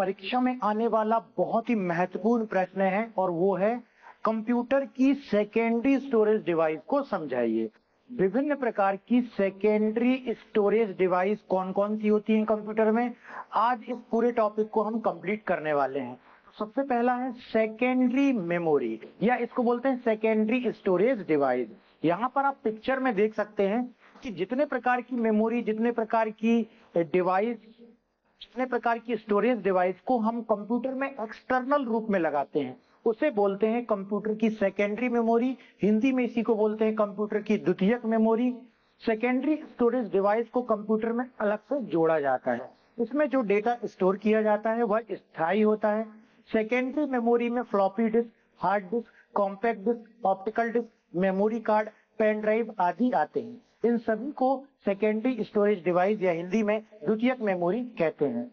परीक्षा में आने वाला बहुत ही महत्वपूर्ण प्रश्न है और वो है कंप्यूटर की सेकेंडरी स्टोरेज डिवाइस को समझाइए। विभिन्न प्रकार की सेकेंडरी स्टोरेज डिवाइस कौन कौन सी होती हैं कंप्यूटर में, आज इस पूरे टॉपिक को हम कंप्लीट करने वाले हैं। सबसे पहला है सेकेंडरी मेमोरी या इसको बोलते हैं सेकेंडरी स्टोरेज डिवाइस। यहाँ पर आप पिक्चर में देख सकते हैं कि जितने प्रकार की मेमोरी, जितने प्रकार की डिवाइस, जितने प्रकार की स्टोरेज डिवाइस को हम कंप्यूटर में एक्सटर्नल रूप में लगाते हैं उसे बोलते हैं कंप्यूटर की सेकेंडरी मेमोरी। हिंदी में इसी को बोलते हैं कंप्यूटर की द्वितीयक मेमोरी। सेकेंडरी स्टोरेज डिवाइस को कंप्यूटर में अलग से जोड़ा जाता है। इसमें जो डेटा स्टोर किया जाता है वह स्थायी होता है। सेकेंडरी मेमोरी में floppy disk, hard disk, compact disk, optical disk, memory card, pen drive आदि आते हैं। इन सभी को सेकेंडरी स्टोरेज डिवाइस या हिंदी में द्वितीयक मेमोरी कहते हैं।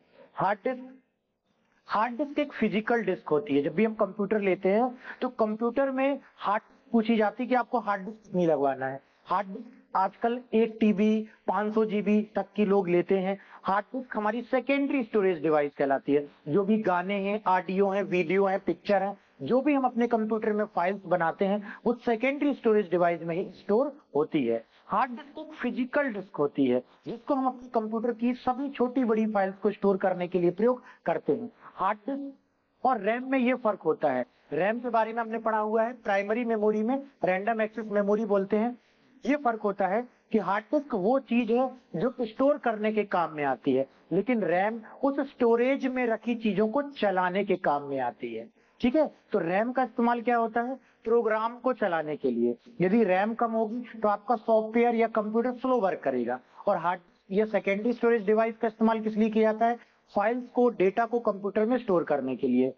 हार्ड डिस्क एक फिजिकल डिस्क होती है। जब भी हम कंप्यूटर लेते हैं तो कंप्यूटर में हार्ड पूछी जाती है कि आपको हार्ड डिस्क कितनी लगवाना है। हार्ड डिस्क आजकल 1 टीबी 500 जीबी तक की लोग लेते हैं। हार्ड डिस्क हमारी सेकेंडरी स्टोरेज डिवाइस कहलाती है। जो भी गाने हैं, ऑडियो हैं, वीडियो हैं, पिक्चर हैं, जो भी हम अपने कंप्यूटर में फाइल्स बनाते हैं वो सेकेंडरी स्टोरेज डिवाइस में ही स्टोर होती है। हार्ड डिस्क एक फिजिकल डिस्क होती है जिसको हम अपने कंप्यूटर की सभी छोटी बड़ी फाइल्स को स्टोर करने के लिए प्रयोग करते हैं। हार्ड डिस्क और रैम में ये फर्क होता है। रैम के बारे में हमने पढ़ा हुआ है, प्राइमरी मेमोरी में रैंडम एक्सेस मेमोरी बोलते हैं। ये फर्क होता है कि हार्ड डिस्क वो चीज है जो स्टोर करने के काम में आती है, लेकिन रैम उस स्टोरेज में रखी चीजों को चलाने के काम में आती है। ठीक है, तो रैम का इस्तेमाल क्या होता है? प्रोग्राम को चलाने के लिए। यदि रैम कम होगी तो आपका सॉफ्टवेयर या कंप्यूटर स्लो वर्क करेगा। और हार्ड या सेकेंडरी स्टोरेज डिवाइस का इस्तेमाल किस लिए किया जाता है? फाइल्स को, डेटा को कंप्यूटर में स्टोर करने के लिए।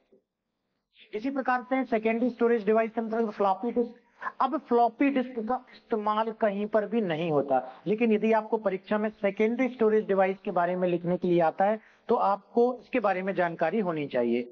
इसी प्रकार से सेकेंडरी स्टोरेज डिवाइस के अंतर्गत फ्लॉपी डिस्क। अब फ्लॉपी डिस्क का इस्तेमाल कहीं पर भी नहीं होता, लेकिन यदि आपको परीक्षा में सेकेंडरी स्टोरेज डिवाइस के बारे में लिखने के लिए आता है तो आपको इसके बारे में जानकारी होनी चाहिए।